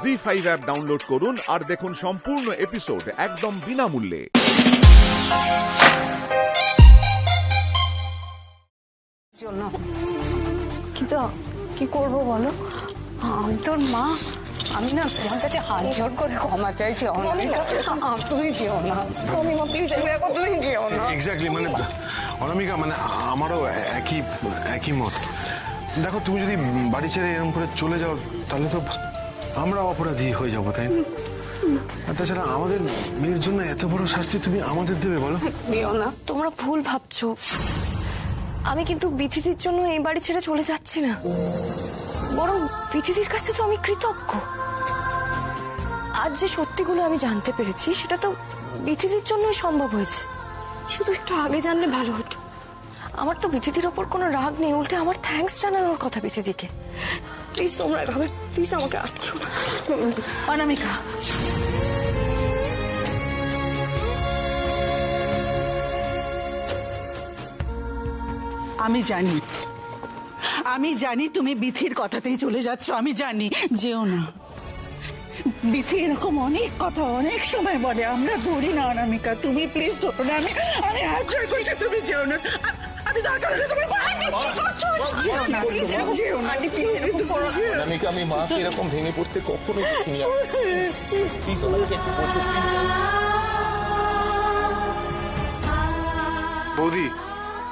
ZEE5 app download করুন আর দেখুন সম্পূর্ণ এপিসোড একদম বিনামূল্যে। কিন্তু কি করবো বলো, আমি তোর মা। আমি না তোমার কাছে হাত জোড় করে ক্ষমা চাইছি। তুমি যেও না, অনিমা প্লিজ, দেখো তুমি যেও না। এক্স্যাক্টলি, মানে অনামিকা, মানে আমারও একই মত। দেখো, তুমি যদি বাড়ি ছেড়ে এরকম করে চলে যাও তাহলে তো আমরা অপরাধী হয়ে যাবো, তাই না? আর তাছাড়া আমাদের মেয়ের জন্য এত বড় শাস্তি তুমি আমাদের দেবে, বলো? দিও না, তোমরা ভুল ভাবছো। আমি কিন্তু বিথিদির জন্য এই বাড়ি ছেড়ে চলে যাচ্ছি না, বরং বিথিদির কাছে তো আমি কৃতজ্ঞ। আজ যে সত্যিগুলো আমি জানতে পেরেছি সেটা তো বিথিদির জন্যই সম্ভব হয়েছে। শুধু একটু আগে জানলে ভালো হতো। আমার তো বিথিদির ওপর কোনো রাগ নেই, উল্টে আমার থ্যাঙ্কস জানানোর কথা বিথিদিকে। প্লিজ তোমরা এভাবে প্লিজ আমাকে আটকেও না। অনামিকা, আমি জানি তুমি বিথির কথাতেই চলে যাচ্ছ। আমি জানি, যেও না। বিথি এরকম অনেক কথা অনেক সময় বলে, আমরা ধরি না। অনামিকা, তুমি প্লিজ ধরো না। আমি হাত জোড় করছি, তুমি যেও না। আমি দরকার হলে তোমার পায়ে ধরছি। কি করছো? যেও না, প্লিজ, যেও না। আন্টি প্লিজ, এরকম করো না। অনামিকা, আমি মাকে এরকম ভেঙে পড়তে কখনো দেখিনি। প্লিজ ওনাকে একটু বোঝো। বৌদি,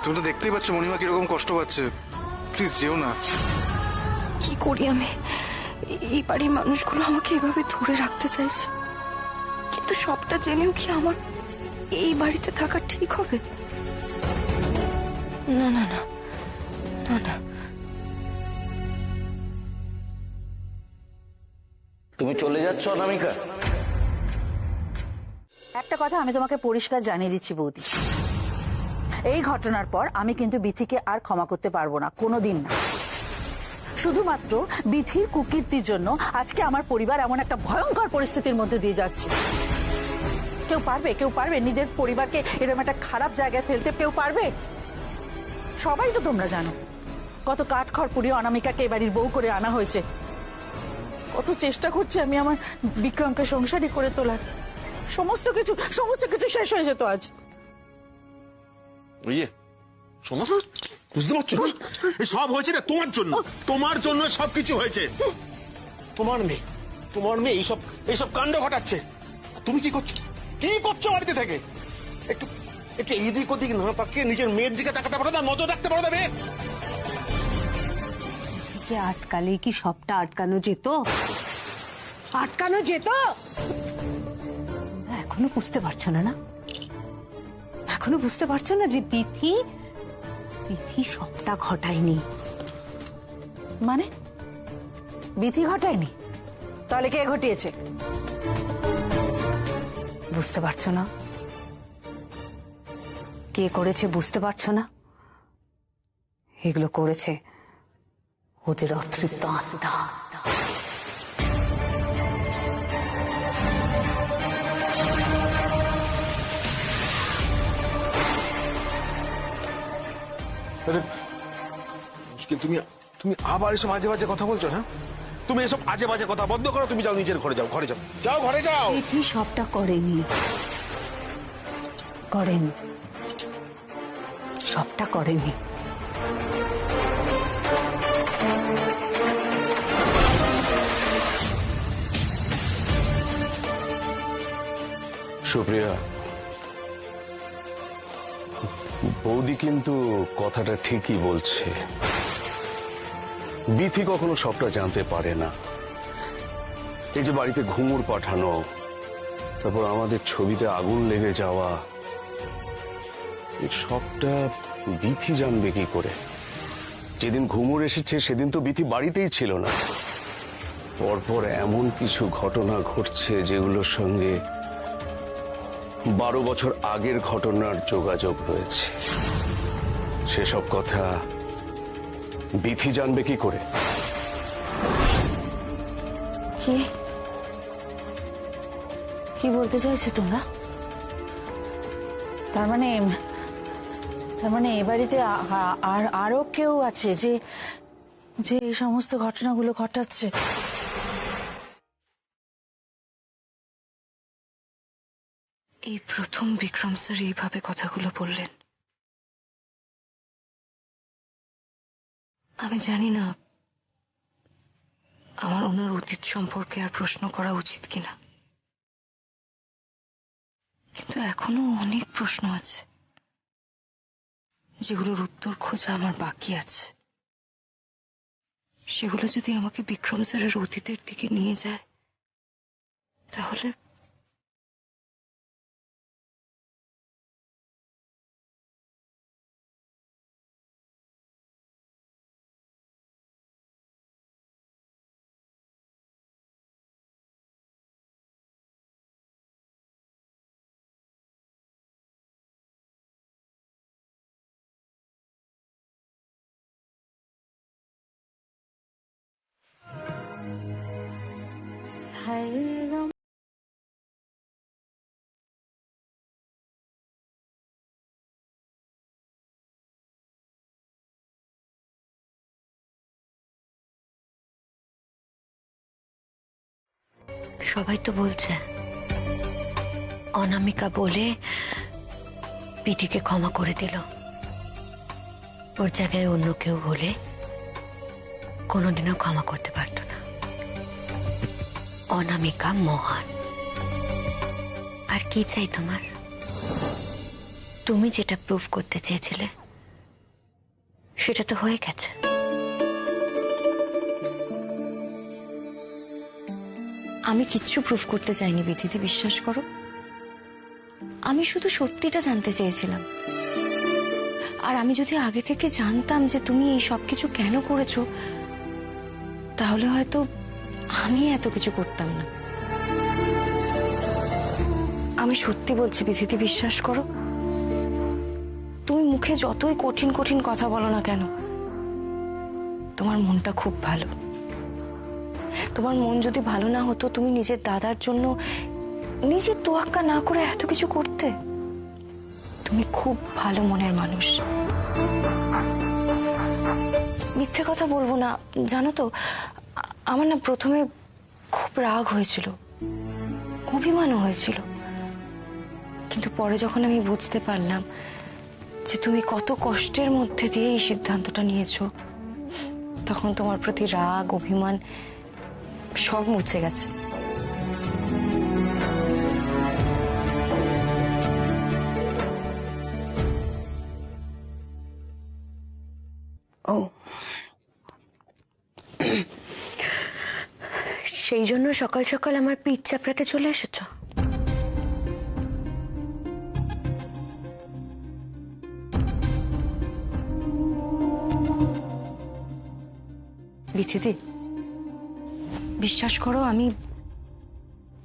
তুমি তো দেখতেই পাচ্ছ মণিমা কিরকম কষ্ট পাচ্ছে। প্লিজ যেও না। কি করি আমি? এই বাড়ির মানুষগুলো আমাকে এভাবে ধরে রাখতে চাইছে, কিন্তু সবটা জেনেও কি আমার এই বাড়িতে থাকা ঠিক হবে? না না না না না। তুমি চলে যাচ্ছ অনামিকা? একটা কথা আমি তোমাকে পরিষ্কার জানিয়ে দিচ্ছি বৌদি, এই ঘটনার পর আমি কিন্তু বিথিকে আর ক্ষমা করতে পারবো না, কোনোদিন না। শুধুমাত্র বিথির কুকীর্তির জন্য আজকে আমার পরিবার এমন একটা ভয়ঙ্কর পরিস্থিতির মধ্যে দিয়ে যাচ্ছে। কেউ পারবে নিজের পরিবারকে এরকম একটা খারাপ জায়গায় ফেলতে? কেউ পারবে? সবাই তো তোমরা জানো কত কাঠখড় পুড়িয়ে অনামিকাকে এবাড়ির বউ করে আনা হয়েছে। কত চেষ্টা করছি আমি আমার বিক্রমকে সংসারী করে তোলার। সমস্ত কিছু শেষ হয়ে যেত আজ। ওই যে শোনো, বুঝতে পারছো না? সব হয়েছে না তোমার জন্য সবকিছু হয়েছে। তোমার মেয়ে এইসব কাণ্ড ঘটাচ্ছে। তুমি কি করছো বাড়িতে থেকে? একটু এদিক ওদিক না তাকিয়ে নিজের মেয়ের দিকে তাকাতে পারো না? নজর রাখতে পারো না মেয়ে? আটকালে কি সবটা আটকানো যেত? এখনো বুঝতে পারছো না? এখনো বুঝতে পারছো না যে বিথি সবটা ঘটায়নি? মানে বিথি ঘটায়নি? তাহলে কে ঘটিয়েছে? বুঝতে পারছো না? কে করেছে বুঝতে পারছো না? এগুলো করেছে ওদের অতৃপ্ত আত্মা। তুমি আবার এসব আজে বাজে কথা বলছো? হ্যাঁ, তুমি এসব আজে বাজে কথা বন্ধ করো। তুমি যাও, নিজের ঘরে যাও। ঘরে যাও। বিথি সবটা করেনি, সবটা করেনি। সুপ্রিয়া, বৌদি কিন্তু কথাটা ঠিকই বলছে। বিথি কখনো সবটা জানতে পারে না। এই যে বাড়িতে ঘুঙুর পাঠানো, তারপর আমাদের ছবিতে আগুন লেগে যাওয়া, এই সবটা বিথি জানবে কি করে? যেদিন ঘুঙুর এসেছে সেদিন তো বিথি বাড়িতেই ছিল না। পরপর এমন কিছু ঘটনা ঘটছে যেগুলোর সঙ্গে 12 বছর আগের ঘটনার যোগাযোগ রয়েছে। সেসব কথা বিথি জানবে কি করে? কি বলতে চাইছো তোমরা? তার মানে এ বাড়িতে আরো কেউ আছে যে এই সমস্ত ঘটনাগুলো ঘটাচ্ছে? এই প্রথম বিক্রম স্যার এইভাবে কথাগুলো বললেন। আমি জানি না আমার ওনার অতীত সম্পর্কে আর প্রশ্ন করা উচিত কিনা, কিন্তু এখনো অনেক প্রশ্ন আছে যেগুলোর উত্তর খোঁজা আমার বাকি আছে। সেগুলো যদি আমাকে বিক্রম স্যারের অতীতের দিকে নিয়ে যায় তাহলে সবাই তো বলছে অনামিকা বলে পিটিকে ক্ষমা করে দিল, ওর জায়গায় অন্য কেউ হলে কোনোদিনও ক্ষমা করতে পারত না। অনামিকা মহান। আর কি চাই তোমার? তুমি যেটা প্রুফ করতে চেয়েছিলে সেটা তো হয়ে গেছে। আমি কিচ্ছু প্রুফ করতে চাইনি বিথিদি, বিশ্বাস করো। আমি শুধু সত্যিটা জানতে চেয়েছিলাম। আর আমি যদি আগে থেকে জানতাম যে তুমি এই সব কিছু কেন করেছো, তাহলে হয়তো আমি এত কিছু করতাম না। আমি সত্যি বলছি বিথিদি, বিশ্বাস করো। তুমি মুখে যতই কঠিন কঠিন কথা বলো না কেন, তোমার মনটা খুব ভালো। তোমার মন যদি ভালো না হতো তুমি নিজের দাদার জন্য নিজের তোয়াক্কা না করে এত কিছু করতে। তুমি খুব ভালো মনের মানুষ। মিথ্যে কথা বলবো না, জানো তো আমার না প্রথমে খুব রাগ হয়েছিল, অভিমানও হয়েছিল, কিন্তু পরে যখন আমি বুঝতে পারলাম যে তুমি কত কষ্টের মধ্যে দিয়ে এই সিদ্ধান্তটা নিয়েছো, তখন তোমার প্রতি রাগ অভিমান সব মুছে গেছে। ও সেই জন্য সকাল সকাল আমার পিঠ চাপড়াতে চলে এসেছো? বিথিদি, বিশ্বাস করো,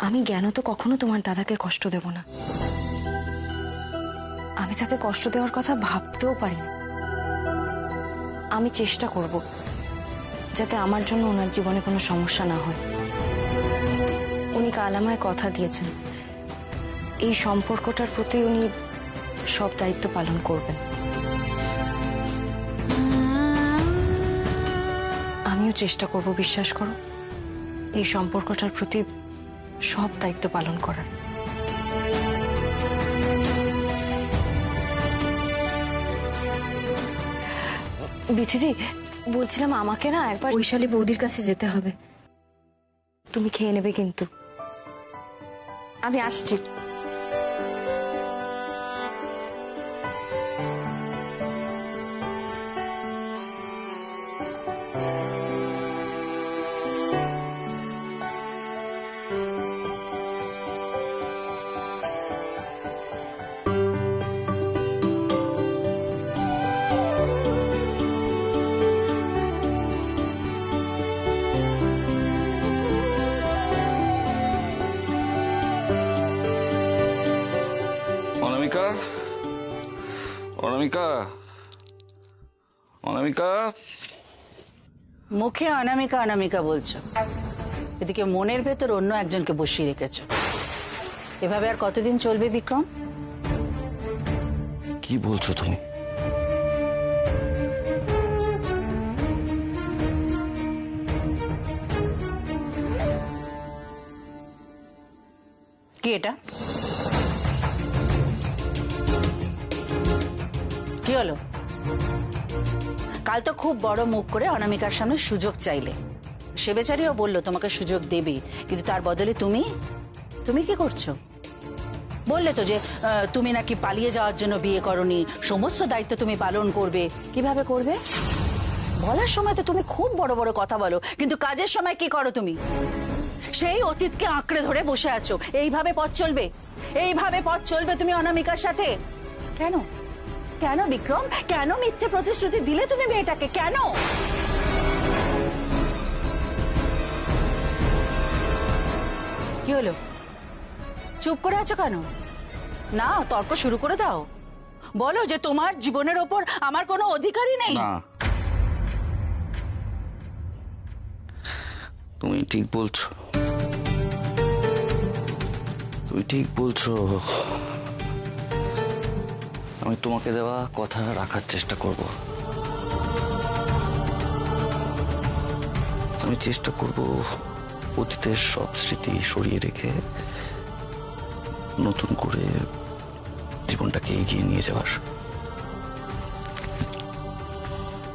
আমি জ্ঞানত কখনো তোমার দাদাকে কষ্ট দেব না। আমি তাকে কষ্ট দেওয়ার কথা ভাবতেও পারি না। আমি চেষ্টা করব যাতে আমার জন্য ওনার জীবনে কোনো সমস্যা না হয়। উনি কাল আমায় কথা দিয়েছেন এই সম্পর্কটার প্রতি উনি সব দায়িত্ব পালন করবেন। আমিও চেষ্টা করব, বিশ্বাস করো, এই সম্পর্কটার প্রতি সব দায়িত্ব পালন করার। বিথিদি, বলছিলাম আমাকে না একবার বৈশালী বৌদির কাছে যেতে হবে। তুমি খেয়ে নেবে কিন্তু। আমি আসছি। অনামিকা, অনামিকা, অনামিকা। মুখে অনামিকা অনামিকা বলছো, এদিকে মনের ভেতর অন্য একজনকে বসিয়ে রেখেছো। এভাবে আর কতদিন চলবে বিক্রম? কি বলছো তুমি? কি এটা? কি হলো? কাল তো খুব বড় মুখ করে অনামিকার সামনে সুযোগ চাইলে, সে বেচারিও বললো তোমাকে সুযোগ দেবে, কিন্তু তার বদলে তুমি কি করছো? বললে তো যে তুমি নাকি পালিয়ে যাওয়ার জন্য বিয়ে করনি, সমস্ত দায়িত্ব তুমি পালন করবে। কিভাবে করবে? বলার সময় তো তুমি খুব বড় বড় কথা বলো, কিন্তু কাজের সময় কি করো তুমি? সেই অতীতকে আঁকড়ে ধরে বসে আছো। এইভাবে পথ চলবে? এইভাবে পথ চলবে তুমি অনামিকার সাথে? কেন কেন বিক্রম, কেন মিথ্যে প্রতিশ্রুতি দিলে তুমি মেয়েটাকে? কেন? কি হলো, চুপ করে আছো কেন? না, তর্ক শুরু করে দাও। বলো যে তোমার জীবনের ওপর আমার কোনো অধিকারই নেই। না, তুমি ঠিক বলছো, তুমি ঠিক বলছো। আমি তোমাকে দেওয়া কথা রাখার চেষ্টা করব। আমি চেষ্টা করব অতীতের সব স্মৃতি সরিয়ে রেখে নতুন করে জীবনটাকে এগিয়ে নিয়ে যাওয়ার।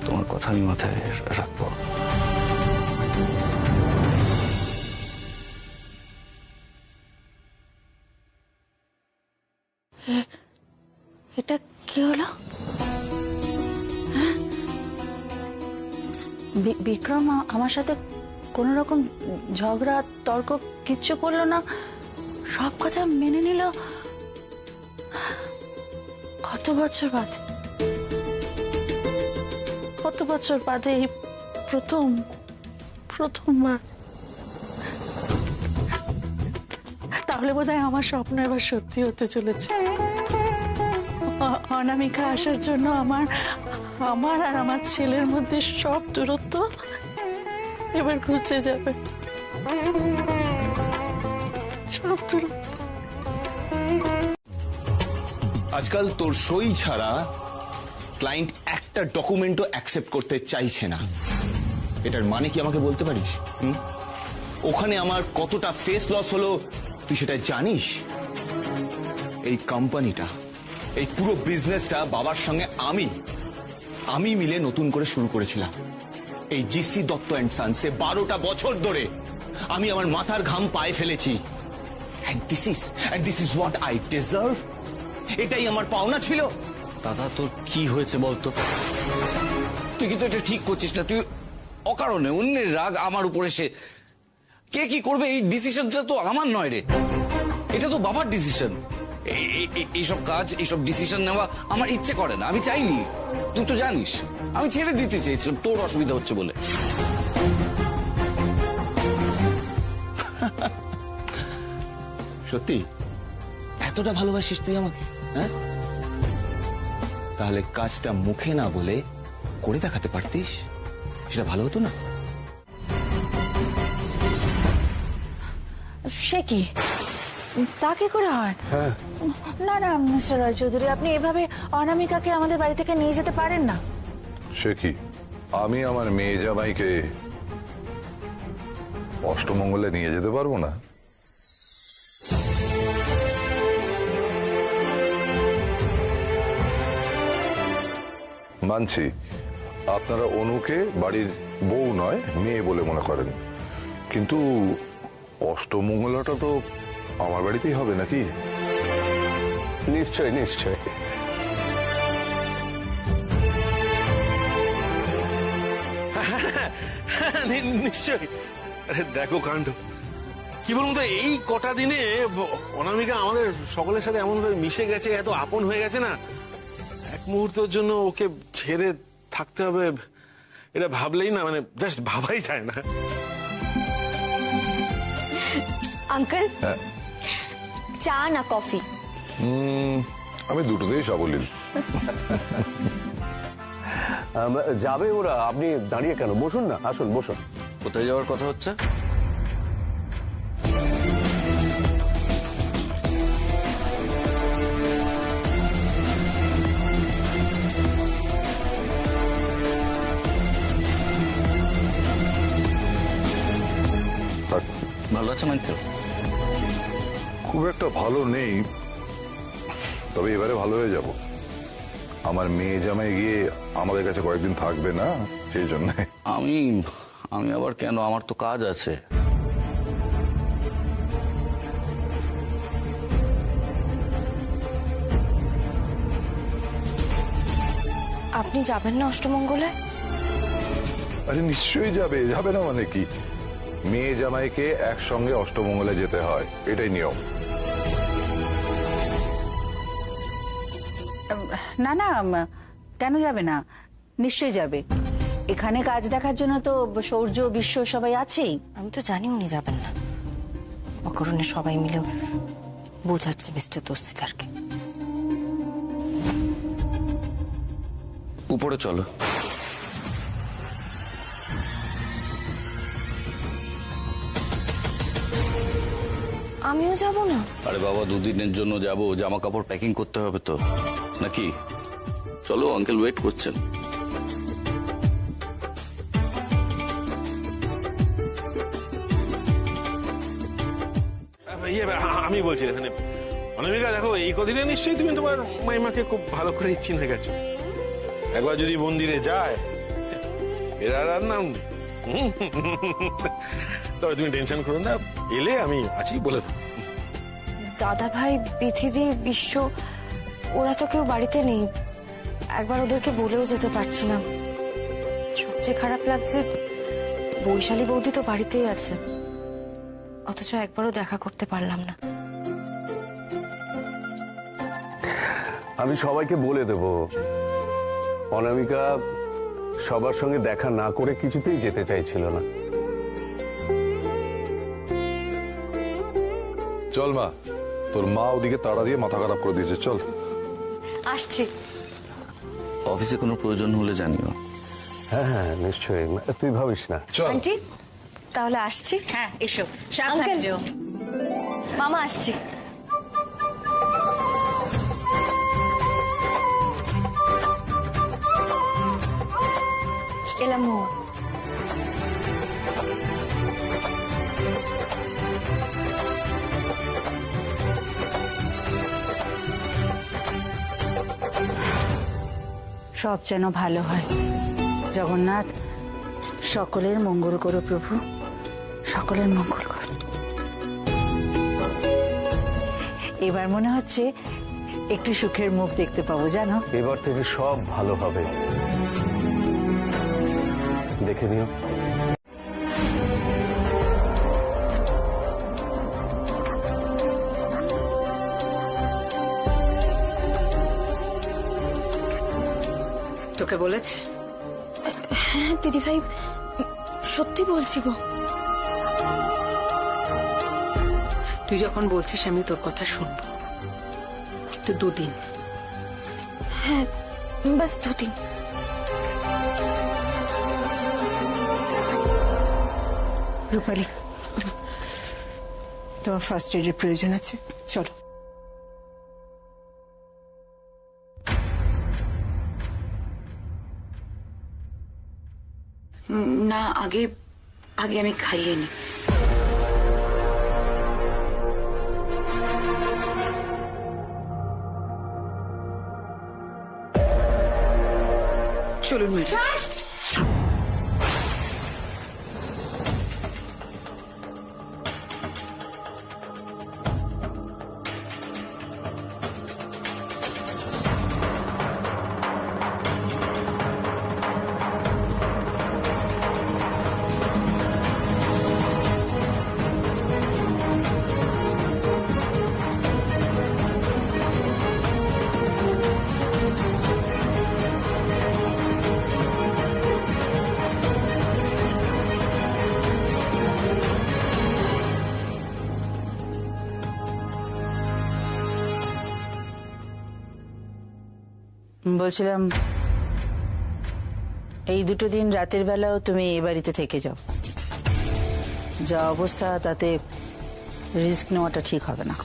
তোমার কথা আমি মাথায় রাখবো। এটা কি হলো? হ্যাঁ? বিক্রম আমার সাথে কোন রকম ঝগড়া তর্ক কিচ্ছু করলো না, সব কথা মেনে নিল। কত বছর বাদে এই প্রথমবার। তাহলে বোধহয় আমার স্বপ্ন এবার সত্যি হতে চলেছে। অনামিকা আসার জন্য আমার আর আমার ছেলের মধ্যে সব দূরত্ব এবার ঘুচে যাবে। সব দূরত্ব। আজকাল তোর সই ছাড়া ক্লায়েন্ট একটা ডকুমেন্টও অ্যাকসেপ্ট করতে চাইছে না। এটার মানে কি আমাকে বলতে পারিস? ওখানে আমার কতটা ফেস লস হলো তুই সেটা জানিস? এই কোম্পানিটা, এই পুরো বিজনেসটা বাবার সঙ্গে আমি মিলে নতুন করে শুরু করেছিলাম। এই জিসি দত্ত অ্যান্ড সানসে 12টা বছর ধরে আমি আমার মাথার ঘাম পায়ে ফেলেছি। And this is what I deserve? এটাই আমার পাওনা ছিল। দাদা, তোর কি হয়েছে বলতো? তুই কিন্তু এটা ঠিক করছিস না। তুই অকারণে অন্যের রাগ আমার উপর এসে কে কি করবে এই ডিসিশনটা তো আমার নয় রে, এটা তো বাবার ডিসিশন। এইসব কাজ, এইসব ডিসিশন নেওয়া আমার ইচ্ছে করে না, আমি চাইনি। তুই তো জানিস আমি ছেড়ে দিতে চেয়েছিলাম তোর অসুবিধা হচ্ছে বলে। সত্যি এতটা ভালোবাসিস তুই আমাকে? হ্যাঁ, তাহলে কাজটা মুখে না বলে করে দেখাতে পারতিস, সেটা ভালো হতো না? সে কি, তা কি করে হয়? না না মিস্টার রায়চৌধুরী, আপনি এভাবে অনামিকাকে আমাদের বাড়ি থেকে নিয়ে যেতে পারেন না। সে কি, আমি আমার মেয়ে জামাইকে অষ্টমঙ্গলে নিয়ে যেতে পারবো না? মানছি আপনারা অনুকে বাড়ির বউ নয় মেয়ে বলে মনে করেন, কিন্তু অষ্টমঙ্গলাটা তো আমার বাড়িতেই হবে নাকি? নিশ্চয় নিশ্চয়। নিশ্চয়ই। আরে দেখো কাণ্ড, কি বলুন তো, এই কটা দিনে অনামিকা আমাদের সকলের সাথে এমন ভাবে মিশে গেছে, এত আপন হয়ে গেছে না, এক মুহূর্তের জন্য ওকে ছেড়ে থাকতে হবে এটা ভাবলেই না, মানে জাস্ট ভাবাই যায় না। আঙ্কেল, চা না কফি? আমি দুটোতেই সাবলীল। যাবে ওরা, আপনি দাঁড়িয়ে কেন? বসুন না, আসুন বসুন। কোথায় যাওয়ার কথা হচ্ছে? ভালো আছে মাইকেল? খুব একটা ভালো নেই, তবে এবারে ভালো হয়ে যাব। আমার মেয়ে জামাই গিয়ে আমাদের কাছে কয়েকদিন থাকবে না, সেই জন্য। আমি আমি আবার কেন? আমার তো কাজ আছে। আপনি যাবেন না অষ্টমঙ্গলে? আরে নিশ্চয়ই যাবে, যাবে না মানে কি? মেয়ে জামাইকে একসঙ্গে অষ্টমঙ্গলে যেতে হয়, এটাই নিয়ম। না না, কেন যাবে না? নিশ্চয়ই যাবে। এখানে কাজ দেখার জন্য তো সৌর্য, বিশ্ব সবাই আছেই। আমি তো জানি উনি যাবেন না। অকরণে সবাই মিলে বোঝাচ্ছে মিস্টার দস্তিদারকে। উপরে চলো। আমিও যাব না। আরে বাবা, দুদিনের জন্য যাব, জামা কাপড় প্যাকিং করতে হবে তো নাকি? চলো, আঙ্কেল ওয়েট করছেন। আমি বলছি এখানে অনামিকা, দেখো এই কদিনে নিশ্চয়ই তুমি তোমার মাইমাকে খুব ভালো করে চিনে গেছো। একবার যদি মন্দিরে যায় এরা আর নাম নেই। তবে তুমি টেনশন করো না, এলে আমি আছি বলে দেবো। দাদা ভাই, বিথিদি, বিশ্ব ওরা তো কেউ বাড়িতে নেই। একবার ওদেরকে বলেও যেতে পারছি না। সবচেয়ে খারাপ লাগছে বৈশালী বৌদি তো বাড়িতেই আছে, অথচ একবারও দেখা করতে পারলাম না। আমি সবাইকে বলে দেব। অনামিকা সবার সঙ্গে দেখা না করে কিছুতেই যেতে চাইছিল না। চল মা, তোর মা ওদিকে তাড়া দিয়ে মাথা খারাপ করে দিয়েছে, চল। আসছি। অফিসে কোনো প্রয়োজন হলে জানিও। হ্যাঁ হ্যাঁ নিশ্চয়ই, তুই ভাবিস না। চল। আন্টি তাহলে আসছি। হ্যাঁ, এসো। সাবধানে আঙ্কেল। যেও। মামা আসছি। এলাম। সব যেন ভালো হয়। জগন্নাথ, সকলের মঙ্গল করো প্রভু, সকলের মঙ্গল করো। এবার মনে হচ্ছে একটু সুখের মুখ দেখতে পাবো, জানো। এবার থেকে সব ভালো হবে, দেখে নিও। তোকে বলেছে? হ্যাঁ দিদি ভাই, সত্যি বলছি গো। তুই যখন বলছিস আমি তোর কথা শুনবো, কিন্তু দুদিন। হ্যাঁ, বাস দুদিন। রূপালী, তোমার ফার্স্ট এডের প্রয়োজন আছে, চলো। না, আগে আগে আমি খাইয়ে নি। চলুন ম্যাডাম। বলছিলাম এই দুটো দিন রাতের বেলাও তুমি এ বাড়িতে থেকে যাও। যা অবস্থা তাতে রিস্ক নেওয়াটা ঠিক হবে না।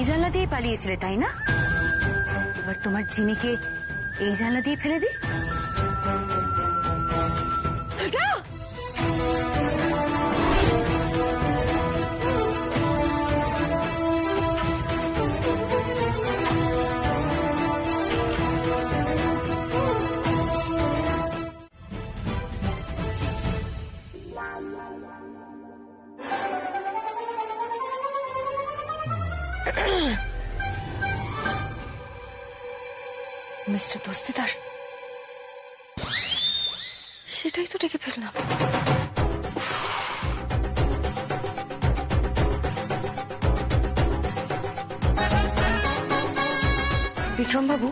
জানলা দিয়ে পালিয়েছিলে তাই না? এবার তোমার জিনিকে এই জানলা দিয়ে ফেলে দিই। মিস্টার দস্তিদার, সেটাই তো ডেকে ফেললাম। বিক্রম বাবু,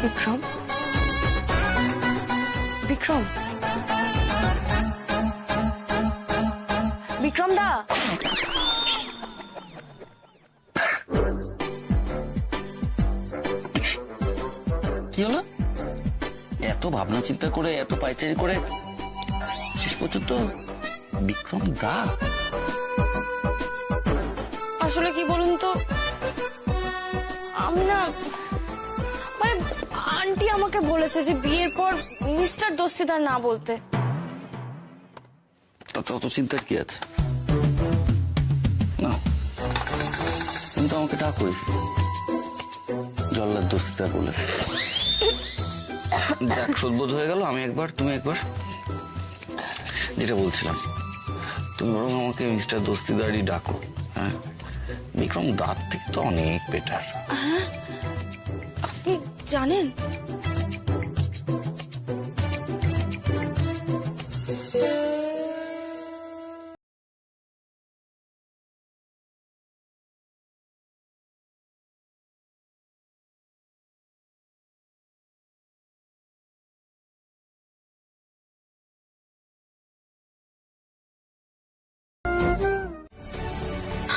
বিক্রম, বিক্রম, বিক্রম দা। কি হলো? এত ভাবনা চিন্তা করে, এত পাইচারি করে শেষ পর্যন্ত বিক্রম দা? আসলে কি বলুন তো, আমি না মানে আন্টি আমাকে বলেছে যে বিয়ের পর মিস্টার দস্তিদার না বলতে। তাতে অত চিন্তার কি আছে? না, তুমি তো আমাকে ডাকোই জল্লাদ দস্তিদার বলে। দেখ, শোধবোধ হয়ে গেল, আমি একবার, তুমি একবার। যেটা বলছিলাম, তুমি বরং আমাকে মিস্টার দস্তিদারই ডাকো। হ্যাঁ, বিক্রম দাঁত থেকে তো অনেক বেটার। আপনি জানেন?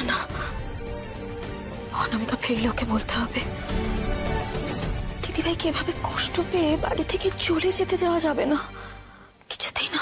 না, অনামিকা ফিরলে ওকে বলতে হবে। দিদিভাইকে এভাবে কষ্ট পেয়ে বাড়ি থেকে চলে যেতে দেওয়া যাবে না, কিছুতেই না।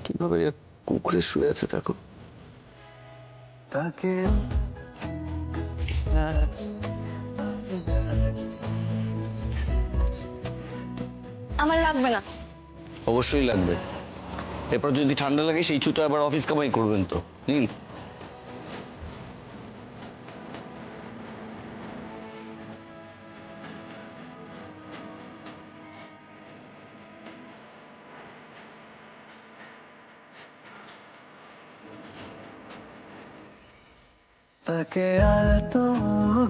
কিভাবে কুকুরে শুয়ে আছে দেখো। আমার লাগবে না। অবশ্যই লাগবে। এরপর যদি ঠান্ডা লাগে সেই ছুতো আবার অফিস কামাই করবেন তো। নিন। তাকে আতো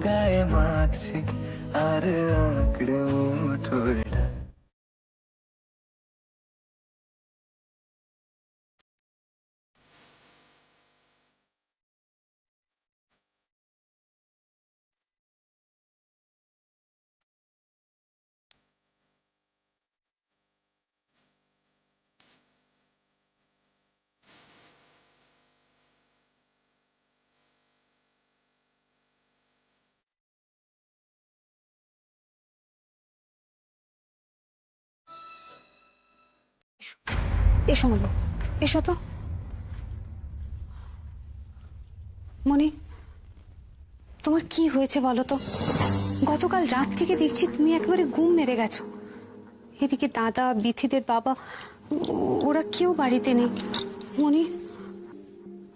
গায়ে মাখছে আর আঁকড়ে মুঠোয়। এসো মনি, এসো তো। মনি, তোমার কি হয়েছে বলো তো? গতকাল রাত থেকে দেখছি তুমি একেবারে ঘুম মেরে গেছো। এদিকে দাদা, বিথিদের বাবা, ওরা কেউ বাড়িতে নেই। মনি,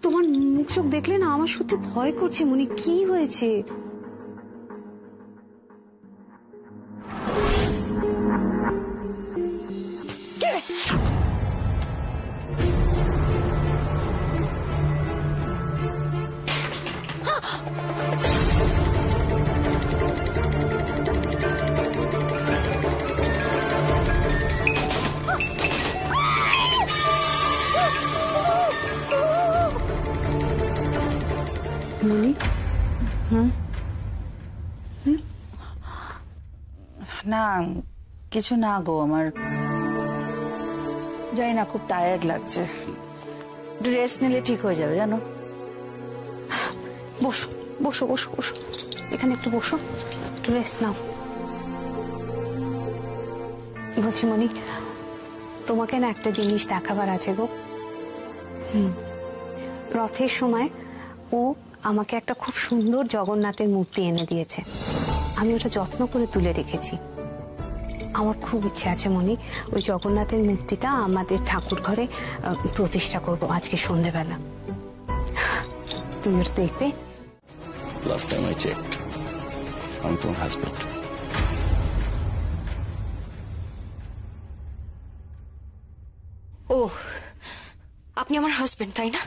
তোমার মুখ চোখ দেখলে না আমার সত্যি ভয় করছে। মনি, কি হয়েছে? না কিছু না গো, আমার জানি না, খুব টায়ার্ড লাগছে, একটু রেস্ট নিলে ঠিক হয়ে যাবে জানো। বসো বসো বসো বসো, এখানে একটু বসো, একটু রেস্ট নাও। বলছি মনি, তোমাকে না একটা জিনিস দেখাবার আছে গো। রথের সময় ও আমাকে একটা খুব সুন্দর জগন্নাথের মূর্তি এনে দিয়েছে, আমি ওটা যত্ন করে তুলে রেখেছি। আমার খুব ইচ্ছে আছে মনি, ওই জগন্নাথের মূর্তিটা আমাদের ঠাকুর ঘরে প্রতিষ্ঠা করব আজকে সন্ধেবেলা। তুমি ওটা দেখবে? লাস্ট টাইম আই চেকড, আমি তোমার হাজবেন্ড। ও, আপনি আমার হাজবেন্ড তাই না?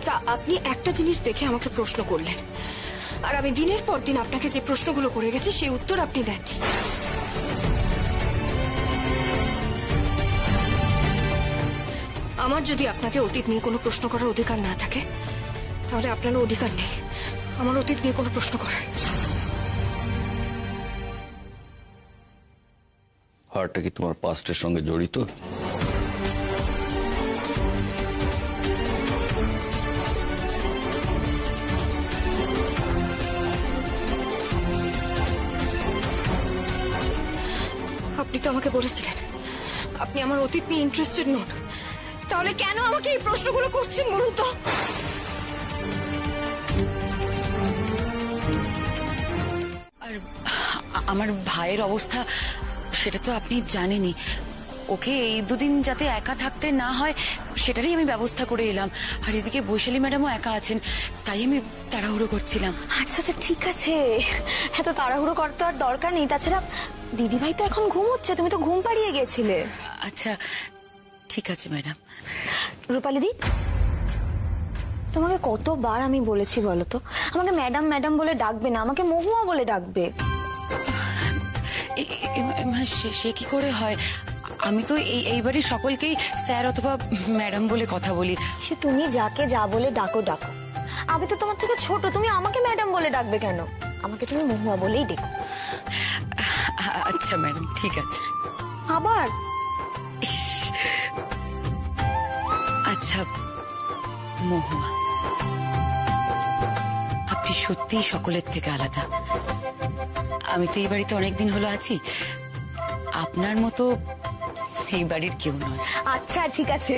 তা আপনি একটা জিনিস দেখে আমাকে প্রশ্ন করলেন, আর আমি দিনের পর দিন আপনাকে যে প্রশ্নগুলো করে গেছি সেই উত্তর আপনি দেননি। আমার যদি আপনাকে অতীত নিয়ে কোনো প্রশ্ন করার অধিকার না থাকে, তাহলে আপনারও অধিকার নেই আমার অতীত নিয়ে কোনো প্রশ্ন করার। হার্টটা কি তোমার পাস্টের সঙ্গে জড়িত? আপনি তো আমাকে বলেছিলেন আপনি আমার অতীত নিয়ে ইন্টারেস্টেড নন, তাহলে কেন আমাকে এই প্রশ্নগুলো করছেন বলুন তো? আর আমার ভাইয়ের অবস্থা সেটা তো আপনি জানেনই, ওকে এই দুদিন যাতে একা থাকতে না হয় সেটারই আমি ব্যবস্থা করে এলাম। আর এদিকে বৈশালী ম্যাডামও একা আছেন, তাই আমি তাড়াহুড়ো করছিলাম। আচ্ছা আচ্ছা ঠিক আছে, এত তাড়াহুড়ো করতে আর দরকার নেই। তাছাড়া দিদিভাই তো এখন ঘুমোচ্ছে, তুমি তো ঘুম পাড়িয়ে গেছিলে। আচ্ছা ঠিক আছে ম্যাডাম। রূপালী দি, তোমাকে কতবার আমি বলেছি বলো তো, আমাকে ম্যাডাম ম্যাডাম বলে ডাকবে না, আমাকে মহুয়া বলে ডাকবে। সে কি করে হয়? আমি তো এইবারই সকলকেই স্যার অথবা ম্যাডাম বলে কথা বলি। সে তুমি যাকে যা বলে ডাকো ডাকো, আমি তো তোমার থেকে ছোট, তুমি আমাকে ম্যাডাম বলে ডাকবে কেন? আমাকে তুমি মহুয়া বলেই ডেকো। আচ্ছা ম্যাডাম ঠিক আছে। আবার আচ্ছা মহুয়া, আপনি সত্যিই সকলের থেকে আলাদা। আমি তো এই বাড়িতে অনেকদিন হলো আছি, আপনার মতো এই বাড়ির কেউ নয়। আচ্ছা ঠিক আছে,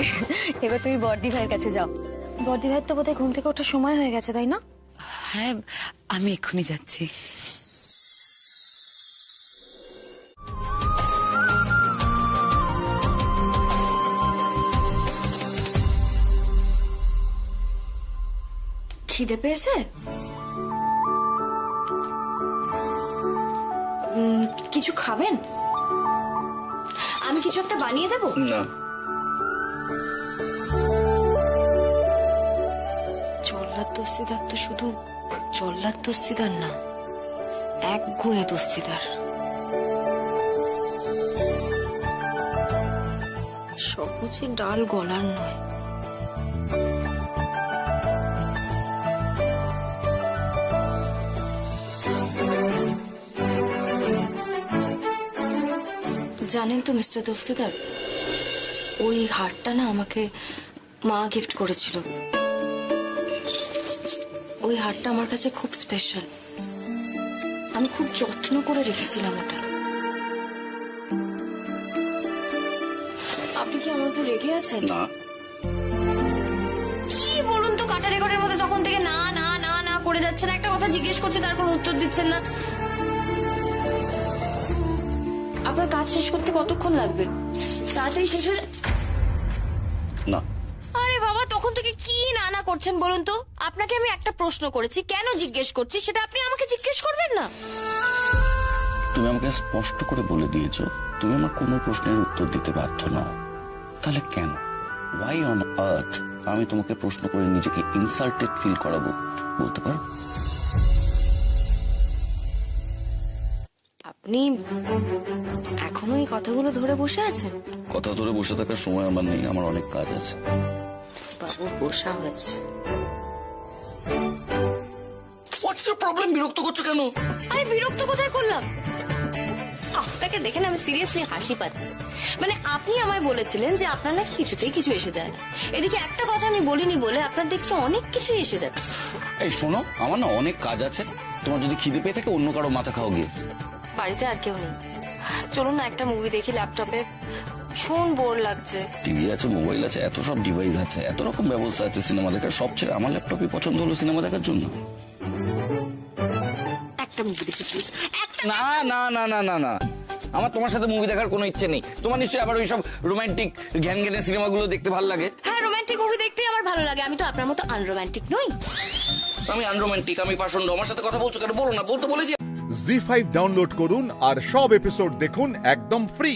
এবার তুমি বর্দি ভাইয়ের কাছে যাও। বর্দি ভাইয়ের তো বোধহয় ঘুম থেকে ওঠার সময় হয়ে গেছে তাই না? হ্যাঁ আমি এক্ষুনি যাচ্ছি। খিদে পেয়েছে? কিছু খাবেন? আমি কিছু একটা বানিয়ে দেবো? না। জল্লাদ দস্তিদার তো শুধু জল্লাদ দস্তিদার না, একগুঁয়ে দস্তিদার। সহজে ডাল গলার নয়। জানেন তো মিস্টার দস্তিদার, ওই হারটা না আমাকে মা গিফট করেছিল। ওই হারটা আমার কাছে খুব স্পেশাল, আমি খুব যত্ন করে রেখেছিলাম ওটা। আপনি কি আমার উপর রেগে আছেন? না। কি বলুন তো, কাটা রেকর্ডের মধ্যে তখন থেকে না না না না করে যাচ্ছেন, একটা কথা জিজ্ঞেস করছে তার কোনো উত্তর দিচ্ছেন না। আপনার কাজ শেষ করতে কতক্ষণ লাগবে? তাড়াতাড়ি শেষ হয়ে না। আরে বাবা, তখন থেকে কি না না করছেন বলুন তো? আপনাকে আমি একটা প্রশ্ন করেছি, কেন জিজ্ঞেস করছি সেটা আপনি আমাকে জিজ্ঞেস করবেন না? তুমি আমাকে স্পষ্ট করে বলে দিয়েছো তুমি আমার কোনো প্রশ্নের উত্তর দিতে বাধ্য নও, তাহলে কেন? ওয়াই অন আর্থ আমি তোমাকে প্রশ্ন করে নিজেকে ইনসাল্টেড ফিল করাবো বলতে পারো? আপনি এখনো এই কথাগুলো ধরে বসে আছেন? কথা ধরে বসে থাকার সময় আমার নেই, আমার অনেক কাজ আছে। বাবু বসা হয়েছে। What's your problem? বিরক্ত করছো কেন? আরে বিরক্ত কোথায় করলাম? আপনাকে দেখে না আমি সিরিয়াসলি হাসি পাচ্ছে। মানে আপনি আমায় বলেছিলেন যে আপনার না কিছুতেই কিছু এসে যায় না, এদিকে একটা কথা আমি বলিনি বলে আপনার দেখছি অনেক কিছু এসে যাচ্ছে। এই শোনো, আমার না অনেক কাজ আছে, তোমার যদি খিদে পেয়ে থাকে অন্য কারো মাথা খাও গিয়ে। বাড়িতে আর কেউ নেই, চলুন না একটা মুভি দেখি ল্যাপটপে, ভীষণ বোর লাগছে। টিভি আছে, মোবাইল আছে, এত সব ডিভাইস আছে, এত রকম ব্যবস্থা আছে সিনেমা দেখার, সব ছেড়ে আমার ল্যাপটপই পছন্দ হলো সিনেমা দেখার জন্য। একটা মুভি দেখি প্লিজ। না না না না না না, আমার তোমার সাথে মুভি দেখার কোনো ইচ্ছে নেই। তোমার নিশ্চয়ই আবার ওই সব রোমান্টিক ঘ্যান ঘ্যানের সিনেমাগুলো দেখতে ভালো লাগে। হ্যাঁ, রোমান্টিক মুভি দেখতেই আমার ভালো লাগে, আমি তো আপনার মতো আনরোমান্টিক নই। আমি আনরোমান্টিক, আমি পাষণ্ড। আমার সাথে কথা বলছো কেন? বলো না, বলতে বলেছি। জি5 ডাউনলোড করুন আর সব এপিসোড দেখুন একদম ফ্রি।